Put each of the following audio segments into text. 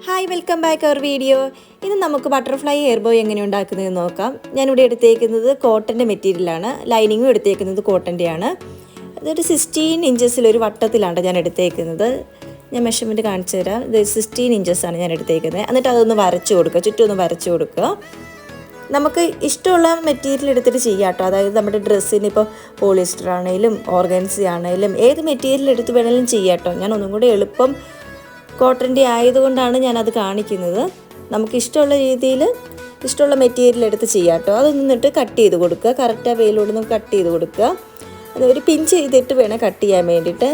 Hi, welcome back our video. ഇന്ന് നമുക്ക് butterfly hair boy എങ്ങനെ ഉണ്ടാക്കുന്നതെന്ന് നോക്കാം. ഞാനിവിടെ എടുത്തേക്കുന്നത് കോട്ടൻ്റെ മെറ്റീരിയലാണ്. ലൈനിങ്ങും എടുത്തേക്കുന്നത് കോട്ടൻ്റെയാണ്. അതൊരു 16 ഇഞ്ചസിലൊരു വട്ടത്തിലാണ് ഞാൻ എടുത്തേക്കുന്നത്. ഞാൻ മെഷർമെൻറ്റ് കാണിച്ചു തരാം. ഇത് 16 ഇഞ്ചസാണ് ഞാൻ എടുത്തേക്കുന്നത്. എന്നിട്ട് അതൊന്ന് വരച്ചു കൊടുക്കുക, ചുറ്റും ഒന്ന് വരച്ചു കൊടുക്കുക. നമുക്ക് ഇഷ്ടമുള്ള മെറ്റീരിയൽ എടുത്തിട്ട് ചെയ്യാം കേട്ടോ. അതായത് നമ്മുടെ ഡ്രസ്സിന് ഇപ്പോൾ പോളിസ്റ്റർ ആണെങ്കിലും ഓർഗൻസി ആണെങ്കിലും ഏത് മെറ്റീരിയൽ എടുത്ത് വേണമെങ്കിലും ചെയ്യാം കേട്ടോ. ഞാൻ ഒന്നും കൂടി എളുപ്പം കോട്ടൻ്റെ ആയതുകൊണ്ടാണ് ഞാനത് കാണിക്കുന്നത്. നമുക്ക് ഇഷ്ടമുള്ള രീതിയിൽ ഇഷ്ടമുള്ള മെറ്റീരിയൽ എടുത്ത് ചെയ്യാം കേട്ടോ. അത് നിന്നിട്ട് കട്ട് ചെയ്ത് കൊടുക്കുക. കറക്റ്റ് വെയിലോട്ട് നമുക്ക് കട്ട് ചെയ്ത് കൊടുക്കുക. അത് ഒരു പിൻ ചെയ്തിട്ട് വേണം കട്ട് ചെയ്യാൻ വേണ്ടിയിട്ട്.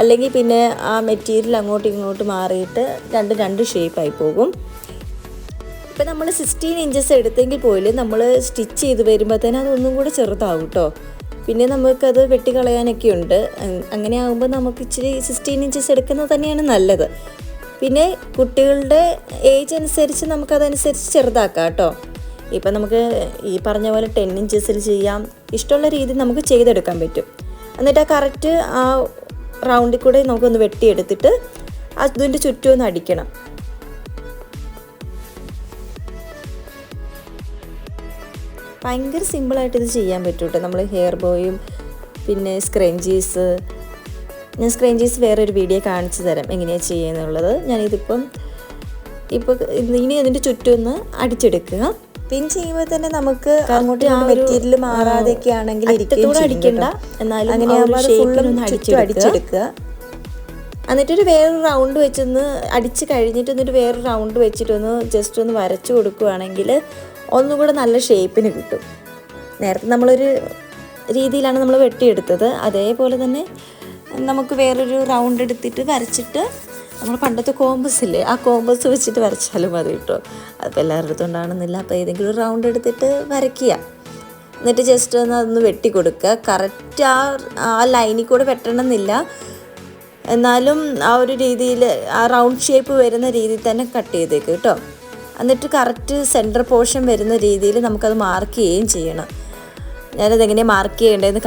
അല്ലെങ്കിൽ പിന്നെ ആ മെറ്റീരിയൽ അങ്ങോട്ടും ഇങ്ങോട്ടും മാറിയിട്ട് രണ്ട് ഷേപ്പായി പോകും. ഇപ്പം നമ്മൾ 16 ഇഞ്ചസ് എടുത്തെങ്കിൽ പോലും നമ്മൾ സ്റ്റിച്ച് ചെയ്ത് വരുമ്പോഴത്തേനും അതൊന്നും കൂടെ ചെറുതാവും കേട്ടോ. പിന്നെ നമുക്കത് വെട്ടിക്കളയാനൊക്കെ ഉണ്ട്. അങ്ങനെ ആകുമ്പോൾ നമുക്ക് ഇച്ചിരി 16 ഇഞ്ചസ് എടുക്കുന്നത് തന്നെയാണ് നല്ലത്. പിന്നെ കുട്ടികളുടെ ഏജ് അനുസരിച്ച് നമുക്കതനുസരിച്ച് ചെറുതാക്കാം കേട്ടോ. ഇപ്പം നമുക്ക് ഈ പറഞ്ഞ പോലെ 10 ഇഞ്ചസിൽ ചെയ്യാം. ഇഷ്ടമുള്ള രീതിയിൽ നമുക്ക് ചെയ്തെടുക്കാൻ പറ്റും. എന്നിട്ട് ആ കറക്റ്റ് ആ റൗണ്ടിൽ കൂടെ നമുക്കൊന്ന് വെട്ടിയെടുത്തിട്ട് അതിൻ്റെ ചുറ്റും ഒന്ന് അടിക്കണം. ഭയങ്കര സിമ്പിളായിട്ട് ഇത് ചെയ്യാൻ പറ്റും കേട്ടോ. നമ്മൾ ഹെയർ ബോയും പിന്നെ സ്ക്രഞ്ചീസ്, ഞാൻ സ്ക്രഞ്ചീസ് വേറൊരു വീഡിയോ കാണിച്ചു തരാം എങ്ങനെയാണ് ചെയ്യുന്നുള്ളത്. ഞാനിതിപ്പം ഇനി അതിൻ്റെ ചുറ്റും ഒന്ന് അടിച്ചെടുക്കുക. പിൻ ചെയ്യുമ്പോൾ തന്നെ നമുക്ക് അങ്ങോട്ട് ആ മെറ്റീരിയൽ മാറാതെയൊക്കെ ആണെങ്കിൽ അടിക്കണ്ട, എന്നാലും അങ്ങനെ അടിച്ചെടുക്കുക. എന്നിട്ടൊരു വേറൊരു റൗണ്ട് വെച്ചൊന്ന് അടിച്ച് കഴിഞ്ഞിട്ട് എന്നിട്ട് വേറൊരു റൗണ്ട് വെച്ചിട്ടൊന്ന് ജസ്റ്റ് ഒന്ന് വരച്ചു കൊടുക്കുകയാണെങ്കിൽ ഒന്നും കൂടെ നല്ല ഷേപ്പിന് കിട്ടും. നേരത്തെ നമ്മളൊരു രീതിയിലാണ് നമ്മൾ വെട്ടിയെടുത്തത്. അതേപോലെ തന്നെ നമുക്ക് വേറൊരു റൗണ്ട് എടുത്തിട്ട് വരച്ചിട്ട് നമ്മൾ പണ്ടത്തെ കോമ്പസ് ഇല്ലേ, ആ കോമ്പസ് വെച്ചിട്ട് വരച്ചാലും മതി കേട്ടോ. അതിപ്പോൾ എല്ലാവരുടെ അടുത്തും ഉണ്ടാകണമെന്നില്ല. അപ്പോൾ ഏതെങ്കിലും ഒരു റൗണ്ട് എടുത്തിട്ട് വരയ്ക്കുക. എന്നിട്ട് ജസ്റ്റ് ഒന്ന് അതൊന്ന് വെട്ടി കൊടുക്കുക. കറക്റ്റ് ആ ലൈനിൽ കൂടെ വെട്ടണമെന്നില്ല, എന്നാലും ആ ഒരു രീതിയിൽ ആ റൗണ്ട് ഷേപ്പ് വരുന്ന രീതിയിൽ തന്നെ കട്ട് ചെയ്തേക്ക് കേട്ടോ. എന്നിട്ട് കറക്റ്റ് സെൻറ്റർ പോർഷൻ വരുന്ന രീതിയിൽ നമുക്കത് മാർക്ക് ചെയ്യുകയും ചെയ്യണം. ഞാനതെങ്ങനെയാണ് മാർക്ക് ചെയ്യേണ്ടതെന്ന്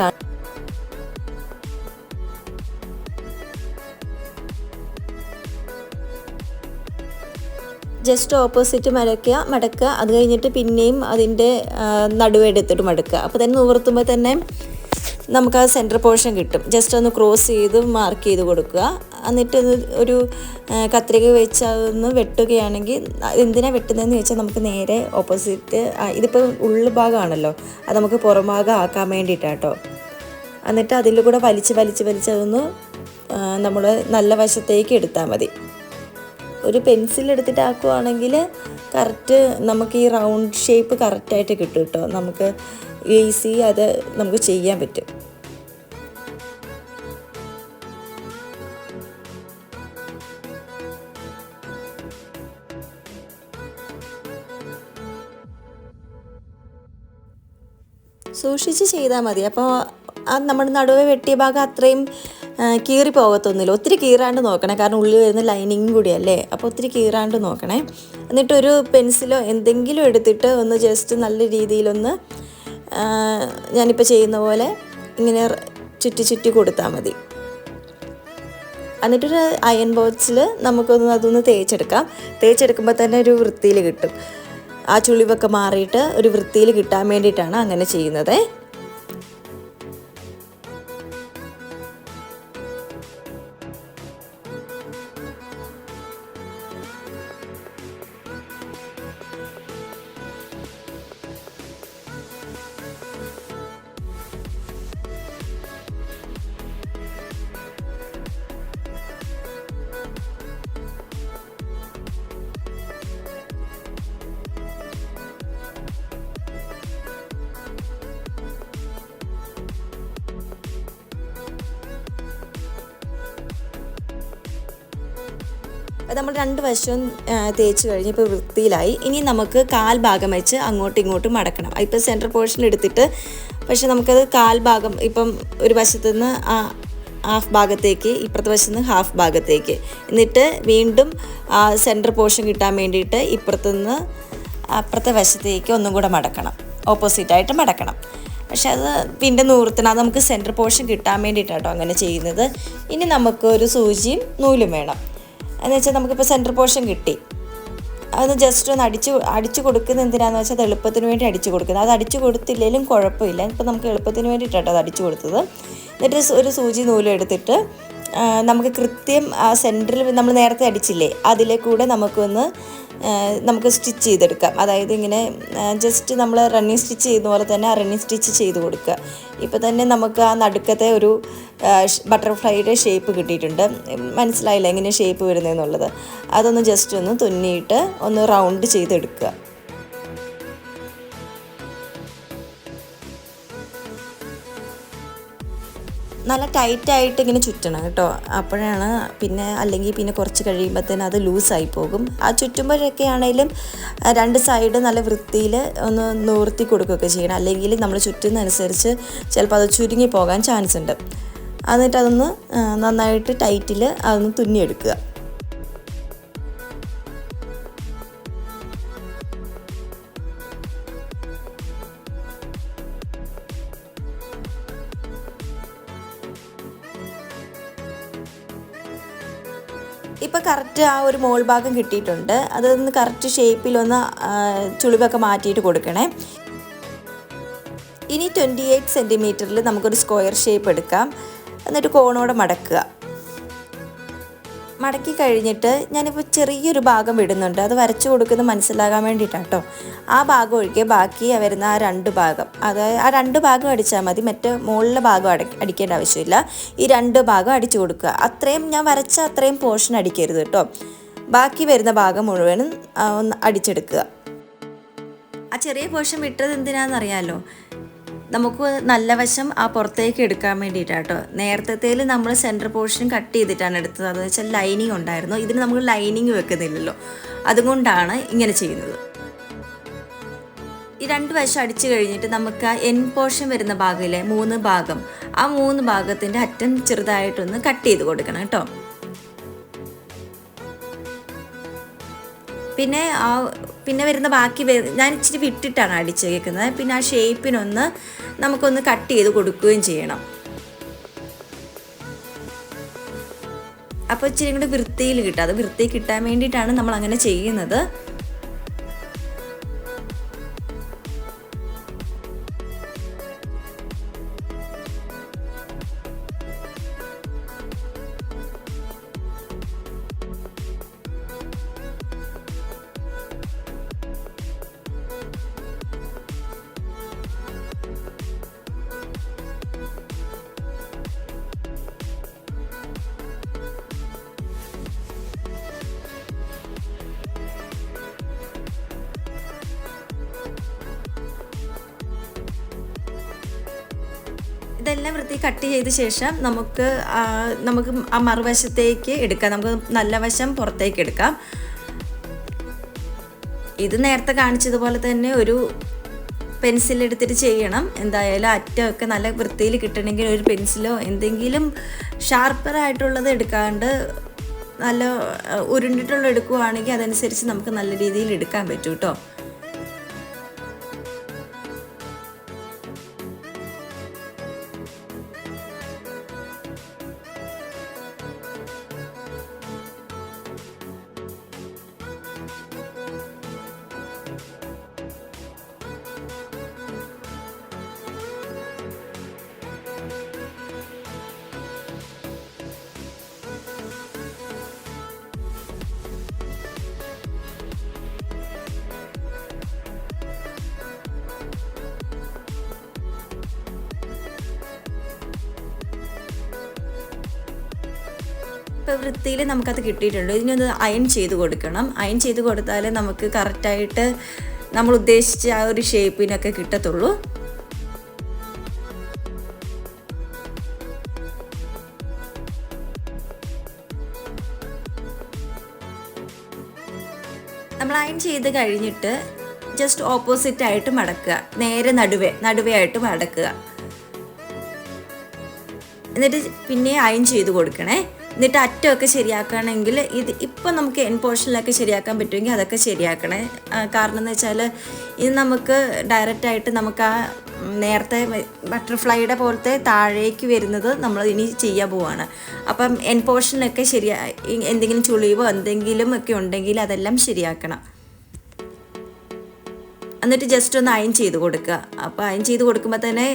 ജസ്റ്റ് ഓപ്പോസിറ്റ് മടക്കുക. അത് കഴിഞ്ഞിട്ട് പിന്നെയും അതിൻ്റെ നടുവെടുത്തിട്ട് മടക്കുക. അപ്പോൾ തന്നെ നിവർത്തുമ്പോൾ തന്നെ നമുക്ക് ആ സെൻറ്റർ പോർഷൻ കിട്ടും. ജസ്റ്റ് ഒന്ന് ക്രോസ് ചെയ്ത് മാർക്ക് ചെയ്ത് കൊടുക്കുക. എന്നിട്ട് ഒരു കത്രിക വെച്ച് അതൊന്ന് വെട്ടുകയാണെങ്കിൽ, എന്തിനാണ് വെട്ടുന്നതെന്ന് വെച്ചാൽ നമുക്ക് നേരെ ഓപ്പോസിറ്റ്, ഇതിപ്പോൾ ഉള്ളു ഭാഗമാണല്ലോ, അത് നമുക്ക് പുറം ഭാഗം ആക്കാൻ വേണ്ടിയിട്ടാണ് കേട്ടോ. എന്നിട്ട് അതിൽ കൂടെ വലിച്ച് അതൊന്ന് നമ്മൾ നല്ല വശത്തേക്ക് എടുത്താൽ മതി. ഒരു പെൻസിൽ എടുത്തിട്ട് ആക്കുകയാണെങ്കിൽ കറക്റ്റ് നമുക്ക് ഈ റൗണ്ട് ഷേപ്പ് കറക്റ്റായിട്ട് കിട്ടും കേട്ടോ. നമുക്ക് ഈസി അത് നമുക്ക് ചെയ്യാൻ പറ്റും. സൂക്ഷിച്ച് ചെയ്താൽ മതി. അപ്പോൾ ആ നമ്മുടെ നടുവെ വെട്ടിയ ഭാഗം അത്രയും കീറി പോകത്തൊന്നുമില്ല. ഒത്തിരി കീറാണ്ട് നോക്കണേ, കാരണം ഉള്ളിൽ വരുന്ന ലൈനിങ്ങും കൂടിയല്ലേ. അപ്പോൾ ഒത്തിരി കീറാണ്ട് നോക്കണേ. എന്നിട്ടൊരു പെൻസിലോ എന്തെങ്കിലും എടുത്തിട്ട് ഒന്ന് ജസ്റ്റ് നല്ല രീതിയിലൊന്ന് ഞാനിപ്പോൾ ചെയ്യുന്ന പോലെ ഇങ്ങനെ ചുറ്റി കൊടുത്താൽ മതി. എന്നിട്ടൊരു അയൺ ബോക്സിൽ അതൊന്ന് തേച്ചെടുക്കുമ്പോൾ തന്നെ ഒരു വൃത്തിയിൽ കിട്ടും. ആ ചുളിവൊക്കെ മാറിയിട്ട് ഒരു വൃത്തിയിൽ കിട്ടാൻ വേണ്ടിയിട്ടാണ് അങ്ങനെ ചെയ്യുന്നത്. അത് നമ്മൾ രണ്ട് വശവും തേച്ച് കഴിഞ്ഞ് ഇപ്പോൾ വൃത്തിയിലായി. ഇനി നമുക്ക് കാൽ ഭാഗം വെച്ച് അങ്ങോട്ടും ഇങ്ങോട്ടും മടക്കണം. ഇപ്പോൾ സെൻറ്റർ പോർഷൻ എടുത്തിട്ട്, പക്ഷെ നമുക്കത് കാൽ ഭാഗം, ഇപ്പം ഒരു വശത്തു നിന്ന് ഹാഫ് ഭാഗത്തേക്ക്, ഇപ്പുറത്തെ വശത്ത് നിന്ന് ഹാഫ് ഭാഗത്തേക്ക്, എന്നിട്ട് വീണ്ടും സെൻറ്റർ പോർഷൻ കിട്ടാൻ വേണ്ടിയിട്ട് ഇപ്പുറത്തുനിന്ന് അപ്പുറത്തെ വശത്തേക്ക് ഒന്നും കൂടെ മടക്കണം, ഓപ്പോസിറ്റായിട്ട് മടക്കണം. പക്ഷെ അത് പിന്നെ നൂർത്തണം. അത് നമുക്ക് സെൻറ്റർ പോർഷൻ കിട്ടാൻ വേണ്ടിയിട്ടാട്ടോ അങ്ങനെ ചെയ്യുന്നത്. ഇനി നമുക്കൊരു സൂചിയും നൂലും വേണം. എന്ന് വെച്ചാൽ നമുക്കിപ്പോൾ സെൻറ്റർ പോർഷൻ കിട്ടി. അതൊന്ന് ജസ്റ്റ് ഒന്ന് അടിച്ചു കൊടുക്കുന്നത് എന്തിനാണെന്ന് വെച്ചാൽ അത് എളുപ്പത്തിന് വേണ്ടി അടിച്ചു കൊടുക്കുന്നത്. അത് അടിച്ചു കൊടുത്തില്ലെങ്കിലും കുഴപ്പമില്ല. ഇപ്പം നമുക്ക് എളുപ്പത്തിന് വേണ്ടിയിട്ടാണ് അത് അടിച്ചു കൊടുത്തത്. എന്നിട്ട് ഒരു സൂചി നൂലും എടുത്തിട്ട് നമുക്ക് കൃത്യം ആ സെൻറ്ററിൽ നമ്മൾ നേരത്തെ അടിച്ചില്ലേ അതിലെ കൂടെ നമുക്ക് സ്റ്റിച്ച് ചെയ്തെടുക്കാം. അതായത് ഇങ്ങനെ ജസ്റ്റ് നമ്മൾ റണ്ണിങ് സ്റ്റിച്ച് ചെയ്യുന്ന പോലെ തന്നെ ആ റണ്ണിങ് സ്റ്റിച്ച് ചെയ്ത് കൊടുക്കുക. ഇപ്പോൾ തന്നെ നമുക്ക് ആ നടുക്കത്തെ ഒരു ബട്ടർഫ്ലൈയുടെ ഷേപ്പ് കിട്ടിയിട്ടുണ്ട്. മനസ്സിലായില്ല എങ്ങനെ ഷേപ്പ് വരുന്നതെന്നുള്ളത്. അതൊന്ന് ജസ്റ്റ് ഒന്ന് തുന്നിയിട്ട് ഒന്ന് റൗണ്ട് ചെയ്തെടുക്കുക. നല്ല ടൈറ്റായിട്ട് ഇങ്ങനെ ചുറ്റണം കേട്ടോ. അപ്പോഴാണ് അല്ലെങ്കിൽ കുറച്ച് കഴിയുമ്പോഴത്തേന് അത് ലൂസായി പോകും. ആ ചുറ്റുമ്പോഴൊക്കെ ആണെങ്കിലും രണ്ട് സൈഡ് നല്ല വൃത്തിയിൽ ഒന്ന് നിവർത്തി കൊടുക്കുകയൊക്കെ ചെയ്യണം. അല്ലെങ്കിൽ നമ്മൾ ചുറ്റുന്നതനുസരിച്ച് ചിലപ്പോൾ അത് ചുരുങ്ങി പോകാൻ ചാൻസ് ഉണ്ട്. എന്നിട്ട് അതൊന്ന് നന്നായിട്ട് ടൈറ്റിൽ അതൊന്ന് തുന്നിയെടുക്കുക. ഇപ്പോൾ കറക്റ്റ് ആ ഒരു മോൾ ഭാഗം കിട്ടിയിട്ടുണ്ട്. അതൊന്ന് കറക്റ്റ് ഷേപ്പിലൊന്ന് ചുളിവൊക്കെ മാറ്റിയിട്ട് കൊടുക്കണേ. ഇനി 28 സെൻറ്റിമീറ്ററിൽ നമുക്കൊരു സ്ക്വയർ ഷേപ്പ് എടുക്കാം. എന്നിട്ട് കോണോടെ മടക്കി കഴിഞ്ഞിട്ട് ഞാനിപ്പോൾ ചെറിയൊരു ഭാഗം വിടുന്നുണ്ട്. അത് വരച്ചു കൊടുക്കുന്നത് മനസ്സിലാകാൻ വേണ്ടിയിട്ടാണ് കേട്ടോ. ആ ഭാഗം ഒഴികെ ബാക്കി വരുന്ന ആ 2 ഭാഗം, അതായത് ആ 2 ഭാഗം അടിച്ചാൽ മതി. മറ്റേ മുകളിലെ ഭാഗം അടിക്കേണ്ട ആവശ്യമില്ല. ഈ 2 ഭാഗം അടിച്ചു കൊടുക്കുക. അത്രയും ഞാൻ വരച്ച അത്രയും പോർഷൻ അടിക്കരുത് കേട്ടോ. ബാക്കി വരുന്ന ഭാഗം മുഴുവനും ഒന്ന് അടിച്ചെടുക്കുക. ആ ചെറിയ പോർഷൻ വിട്ടത് എന്തിനാണെന്നറിയാമല്ലോ, നമുക്ക് നല്ല വശം ആ പുറത്തേക്ക് എടുക്കാൻ വേണ്ടിയിട്ടാണ് കേട്ടോ. നേരത്തേൽ നമ്മൾ സെൻറ്റർ പോർഷൻ കട്ട് ചെയ്തിട്ടാണ് എടുത്തത്. അതെന്ന് വെച്ചാൽ ലൈനിങ് ഉണ്ടായിരുന്നു. ഇതിന് നമ്മൾ ലൈനിങ് വെക്കുന്നില്ലല്ലോ, അതുകൊണ്ടാണ് ഇങ്ങനെ ചെയ്യുന്നത്. ഈ 2 വശം അടിച്ചു കഴിഞ്ഞിട്ട് നമുക്ക് ആ എൻ പോർഷൻ വരുന്ന ഭാഗമില്ലേ, 3 ഭാഗം, ആ 3 ഭാഗത്തിൻ്റെ അറ്റം ചെറുതായിട്ടൊന്ന് കട്ട് ചെയ്ത് കൊടുക്കണം കേട്ടോ. പിന്നെ വരുന്ന ബാക്കി ഞാൻ ഇച്ചിരി വിട്ടിട്ടാണ് അടിച്ചേക്കുന്നത്. പിന്നെ ആ ഷേപ്പിനൊന്ന് നമുക്കൊന്ന് കട്ട് ചെയ്ത് കൊടുക്കുകയും ചെയ്യണം. അപ്പോൾ ഇച്ചിരി കൂടി വൃത്തിയിൽ കിട്ടും. അത് വൃത്തി കിട്ടാൻ വേണ്ടിയിട്ടാണ് നമ്മൾ അങ്ങനെ ചെയ്യുന്നത്. ഇതെല്ലാം വൃത്തി കട്ട് ചെയ്ത ശേഷം നമുക്ക് ആ മറുവശത്തേക്ക് എടുക്കാം. നമുക്ക് നല്ല വശം പുറത്തേക്ക് എടുക്കാം. ഇത് നേരത്തെ കാണിച്ചതുപോലെ തന്നെ ഒരു പെൻസിൽ എടുത്തിട്ട് ചെയ്യണം. എന്തായാലും അറ്റമൊക്കെ നല്ല വൃത്തിയിൽ കിട്ടണമെങ്കിൽ ഒരു പെൻസിലോ എന്തെങ്കിലും ഷാർപ്പറായിട്ടുള്ളത് എടുക്കാണ്ട് നല്ല ഉരുണ്ടിട്ടുള്ള എടുക്കുകയാണെങ്കിൽ അതനുസരിച്ച് നമുക്ക് നല്ല രീതിയിൽ എടുക്കാൻ പറ്റും കേട്ടോ. ഇപ്പോൾ വൃത്തിയിൽ നമുക്കത് കിട്ടിയിട്ടുണ്ട്. ഇതിനൊന്ന് അയൺ ചെയ്ത് കൊടുക്കണം. അയൺ ചെയ്ത് കൊടുത്താലേ നമുക്ക് കറക്റ്റായിട്ട് നമ്മൾ ഉദ്ദേശിച്ച ആ ഒരു ഷേപ്പിനൊക്കെ കിട്ടത്തുള്ളൂ. നമ്മൾ അയൺ ചെയ്ത് കഴിഞ്ഞിട്ട് ജസ്റ്റ് ഓപ്പോസിറ്റായിട്ട് മടക്കുക. നേരെ നടുവേ ആയിട്ട് മടക്കുക. എന്നിട്ട് പിന്നെ അയൺ ചെയ്ത് കൊടുക്കണേ. എന്നിട്ട് അറ്റമൊക്കെ ശരിയാക്കുകയാണെങ്കിൽ ഇപ്പം നമുക്ക് എൻ പോർഷനിലൊക്കെ ശരിയാക്കാൻ പറ്റുമെങ്കിൽ അതൊക്കെ ശരിയാക്കണേ. കാരണം എന്ന് വെച്ചാൽ ഇത് നമുക്ക് ഡയറക്റ്റായിട്ട് നമുക്ക് ആ നേരത്തെ ബട്ടർഫ്ലൈയുടെ പോലത്തെ താഴേക്ക് വരുന്നത് നമ്മൾ ഇനി ചെയ്യാൻ പോവുകയാണ്. അപ്പം എൻ പോർഷനിലൊക്കെ എന്തെങ്കിലും ചുളിവോ എന്തെങ്കിലും ഒക്കെ ഉണ്ടെങ്കിൽ അതെല്ലാം ശരിയാക്കണം. എന്നിട്ട് ജസ്റ്റ് ഒന്ന് അയൺ ചെയ്ത് കൊടുക്കുക. അപ്പോൾ അയൺ ചെയ്ത് കൊടുക്കുമ്പോൾ തന്നെ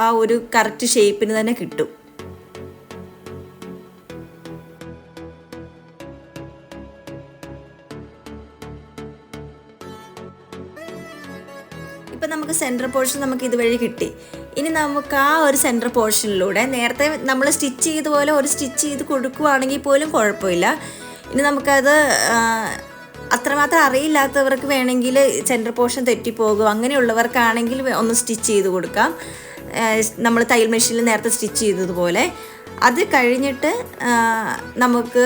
ആ ഒരു കറക്റ്റ് ഷേപ്പിന് തന്നെ കിട്ടും. ഇപ്പം നമുക്ക് സെൻറ്റർ പോർഷൻ നമുക്ക് ഇതുവഴി കിട്ടി. ഇനി നമുക്ക് ആ ഒരു സെൻറ്റർ പോർഷനിലൂടെ നേരത്തെ നമ്മൾ സ്റ്റിച്ച് ചെയ്ത പോലെ ഒരു സ്റ്റിച്ച് ചെയ്ത് കൊടുക്കുകയാണെങ്കിൽ പോലും കുഴപ്പമില്ല. ഇനി നമുക്കത് അത്രമാത്രം അറിയില്ലാത്തവർക്ക് വേണമെങ്കിൽ സെൻറ്റർ പോർഷൻ തെറ്റിപ്പോകും, അങ്ങനെയുള്ളവർക്കാണെങ്കിൽ ഒന്ന് സ്റ്റിച്ച് ചെയ്ത് കൊടുക്കാം, നമ്മൾ തയ്യൽ മെഷീനിൽ നേരത്തെ സ്റ്റിച്ച് ചെയ്തതുപോലെ. അത് കഴിഞ്ഞിട്ട് നമുക്ക്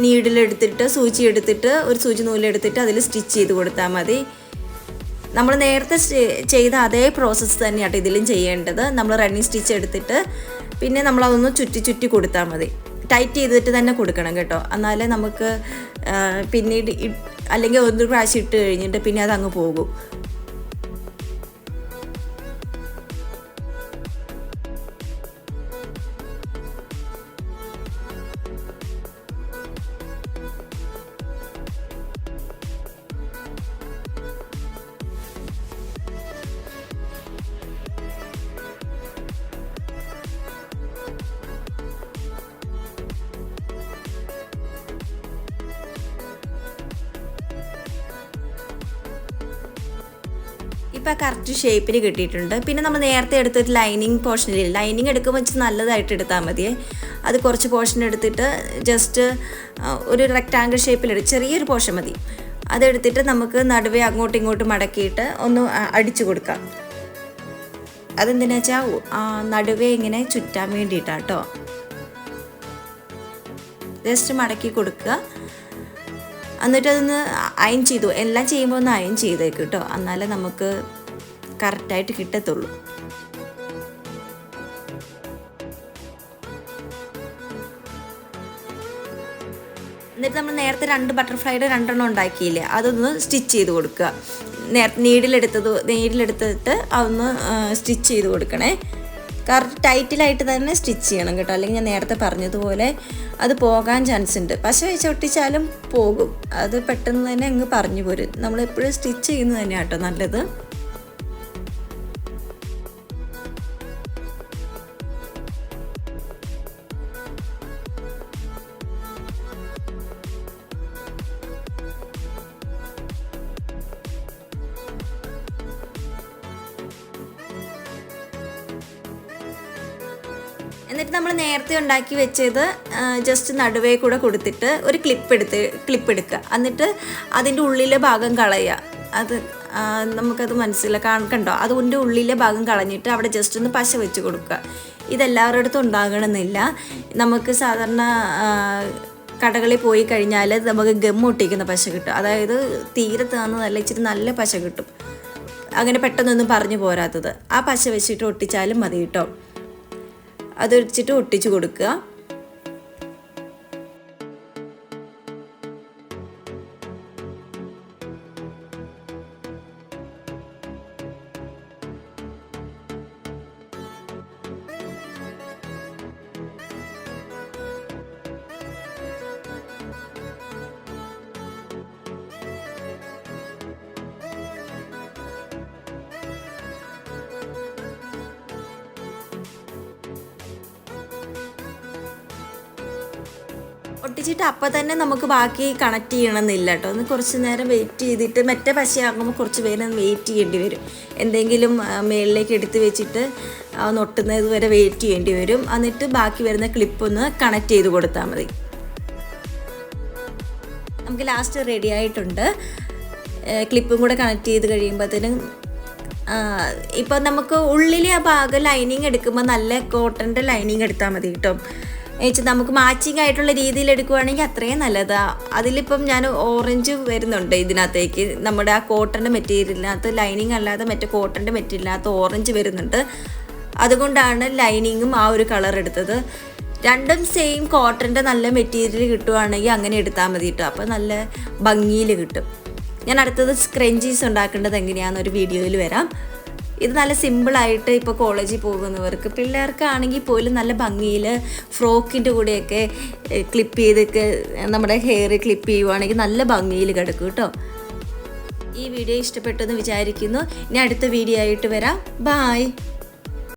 നീഡിലെടുത്തിട്ട് സൂചി എടുത്തിട്ട് ഒരു സൂചി നൂലെടുത്തിട്ട് അതിൽ സ്റ്റിച്ച് ചെയ്ത് കൊടുത്താൽ മതി. നമ്മൾ നേരത്തെ ചെയ്ത അതേ പ്രോസസ്സ് തന്നെയാണ് ഇതിലും ചെയ്യേണ്ടത്. നമ്മൾ റണ്ണിങ് സ്റ്റിച്ച് എടുത്തിട്ട് പിന്നെ നമ്മളതൊന്ന് ചുറ്റി കൊടുത്താൽ മതി. ടൈറ്റ് ചെയ്തിട്ട് തന്നെ കൊടുക്കണം കേട്ടോ, എന്നാലേ നമുക്ക് പിന്നീട് അല്ലെങ്കിൽ ഒരു പ്രാവശ്യം ഇട്ട് കഴിഞ്ഞിട്ട് പിന്നെ അതങ്ങ് പോകും. ഇപ്പോൾ കറക്റ്റ് ഷേപ്പിന് കിട്ടിയിട്ടുണ്ട്. പിന്നെ നമ്മൾ നേരത്തെ എടുത്തിട്ട് ലൈനിങ് പോർഷനിൽ ലൈനിങ് എടുക്കുമ്പോൾ വെച്ച് നല്ലതായിട്ട് എടുത്താൽ മതിയേ. അത് കുറച്ച് പോർഷൻ എടുത്തിട്ട് ജസ്റ്റ് ഒരു റെക്റ്റാങ്കിൾ ഷേപ്പിലെടുത്ത് ചെറിയൊരു പോർഷൻ മതി. അതെടുത്തിട്ട് നമുക്ക് നടുവേ അങ്ങോട്ടും ഇങ്ങോട്ടും മടക്കിയിട്ട് ഒന്ന് അടിച്ചു കൊടുക്കാം. അതെന്തിനാ വെച്ചാൽ നടുവേ ഇങ്ങനെ ചുറ്റാൻ വേണ്ടിയിട്ടാണ് കേട്ടോ. ജസ്റ്റ് മടക്കി കൊടുക്കുക. എന്നിട്ട് അതൊന്ന് അയൺ ചെയ്തു, എല്ലാം ചെയ്യുമ്പോൾ ഒന്ന് അയൺ ചെയ്തേക്ക് കേട്ടോ, എന്നാലേ നമുക്ക് കറക്റ്റായിട്ട് കിട്ടത്തുള്ളൂ. എന്നിട്ട് നമ്മൾ നേരത്തെ 2 ബട്ടർഫ്ലൈയുടെ 2 എണ്ണം ഉണ്ടാക്കിയില്ലേ, അതൊന്ന് സ്റ്റിച്ച് ചെയ്ത് കൊടുക്കുക. നീഡിലെടുത്തിട്ട് അതൊന്ന് സ്റ്റിച്ച് ചെയ്ത് കൊടുക്കണേ. കറക്റ്റ് ടൈറ്റിലായിട്ട് തന്നെ സ്റ്റിച്ച് ചെയ്യണം കേട്ടോ, അല്ലെങ്കിൽ ഞാൻ നേരത്തെ പറഞ്ഞതുപോലെ അത് പോകാൻ ചാൻസ് ഉണ്ട്. പശ വെച്ച് ഒട്ടിച്ചാലും പോകും, അത് പെട്ടെന്ന് തന്നെ അങ്ങ് പറഞ്ഞു പോരും. നമ്മളെപ്പോഴും സ്റ്റിച്ച് ചെയ്യുന്നത് തന്നെയാണ് കേട്ടോ നല്ലത്. എന്നിട്ട് നമ്മൾ നേരത്തെ ഉണ്ടാക്കി വെച്ചത് ജസ്റ്റ് നടുവേ കൂടെ കൊടുത്തിട്ട് ഒരു ക്ലിപ്പ് എടുക്കുക. എന്നിട്ട് അതിൻ്റെ ഉള്ളിലെ ഭാഗം കളയുക. അത് നമുക്കത് കണ്ടോ, അതിൻ്റെ ഉള്ളിലെ ഭാഗം കളഞ്ഞിട്ട് അവിടെ ജസ്റ്റ് ഒന്ന് പശ വെച്ച് കൊടുക്കുക. ഇതെല്ലാവരുടെ അടുത്തും ഉണ്ടാകണമെന്നില്ല. നമുക്ക് സാധാരണ കടകളിൽ പോയി കഴിഞ്ഞാൽ നമുക്ക് ഗം ഒട്ടിക്കുന്ന പശ കിട്ടും. അതായത് തീരെ താന്നതല്ല, ഇച്ചിരി നല്ല പശ കിട്ടും, അങ്ങനെ പെട്ടെന്നൊന്നും പറഞ്ഞു പോരാത്തത്. ആ പശ വെച്ചിട്ട് ഒട്ടിച്ചാലും മതി കേട്ടോ. അത് വെച്ചിട്ട് ഒട്ടിച്ച് കൊടുക്കുക. ഒട്ടിച്ചിട്ട് അപ്പം തന്നെ നമുക്ക് ബാക്കി കണക്ട് ചെയ്യണമെന്നില്ല കേട്ടോ. ഒന്ന് കുറച്ച് നേരം വെയിറ്റ് ചെയ്തിട്ട്, മറ്റേ പശയാകുമ്പോൾ കുറച്ച് നേരം വെയിറ്റ് ചെയ്യേണ്ടി വരും. എന്തെങ്കിലും മേളിലേക്ക് എടുത്ത് വെച്ചിട്ട് ഒന്ന് ഒട്ടുന്നത് വരെ വെയിറ്റ് ചെയ്യേണ്ടി വരും. എന്നിട്ട് ബാക്കി വരുന്ന ക്ലിപ്പൊന്ന് കണക്ട് ചെയ്ത് കൊടുത്താൽ മതി. നമുക്ക് ലാസ്റ്റ് റെഡി ആയിട്ടുണ്ട്. ക്ലിപ്പും കൂടെ കണക്ട് ചെയ്ത് കഴിയുമ്പോഴത്തേനും ഇപ്പം നമുക്ക് ഉള്ളിലെ ആ ഭാഗം ലൈനിങ് എടുക്കുമ്പോൾ നല്ല കോട്ടൻ്റെ ലൈനിങ് എടുത്താൽ മതി കേട്ടോ. നമുക്ക് മാച്ചിങ് ആയിട്ടുള്ള രീതിയിൽ എടുക്കുവാണെങ്കിൽ അത്രയും നല്ലതാണ്. അതിലിപ്പം ഞാൻ ഓറഞ്ച് വരുന്നുണ്ട് ഇതിനകത്തേക്ക്, നമ്മുടെ ആ കോട്ടൻ്റെ മെറ്റീരിയലിനകത്ത് ലൈനിങ് അല്ലാതെ മറ്റേ കോട്ടൻ്റെ മെറ്റീരിയലിനകത്ത് ഓറഞ്ച് വരുന്നുണ്ട്. അതുകൊണ്ടാണ് ലൈനിങ്ങും ആ ഒരു കളർ എടുത്തത്. രണ്ടും സെയിം കോട്ടൻ്റെ നല്ല മെറ്റീരിയൽ കിട്ടുവാണെങ്കിൽ അങ്ങനെ എടുത്താൽ മതി കേട്ടോ, അപ്പോൾ നല്ല ഭംഗിയിൽ കിട്ടും. ഞാൻ അടുത്തത് സ്ക്രഞ്ചീസ് ഉണ്ടാക്കേണ്ടത് എങ്ങനെയാണെന്നൊരു വീഡിയോയിൽ വരാം. ഇത് നല്ല സിമ്പിളായിട്ട് ഇപ്പോൾ കോളേജിൽ പോകുന്നവർക്ക്, പിള്ളേർക്കാണെങ്കിൽ പോലും നല്ല ഭംഗിയിൽ ഫ്രോക്കിൻ്റെ കൂടെയൊക്കെ ക്ലിപ്പ് ചെയ്തൊക്കെ നമ്മുടെ ഹെയർ ക്ലിപ്പ് ചെയ്യുവാണെങ്കിൽ നല്ല ഭംഗിയിൽ കിടക്കും കേട്ടോ. ഈ വീഡിയോ ഇഷ്ടപ്പെട്ടെന്ന് വിചാരിക്കുന്നു. ഇനി അടുത്ത വീഡിയോ ആയിട്ട് വരാം. ബായ്.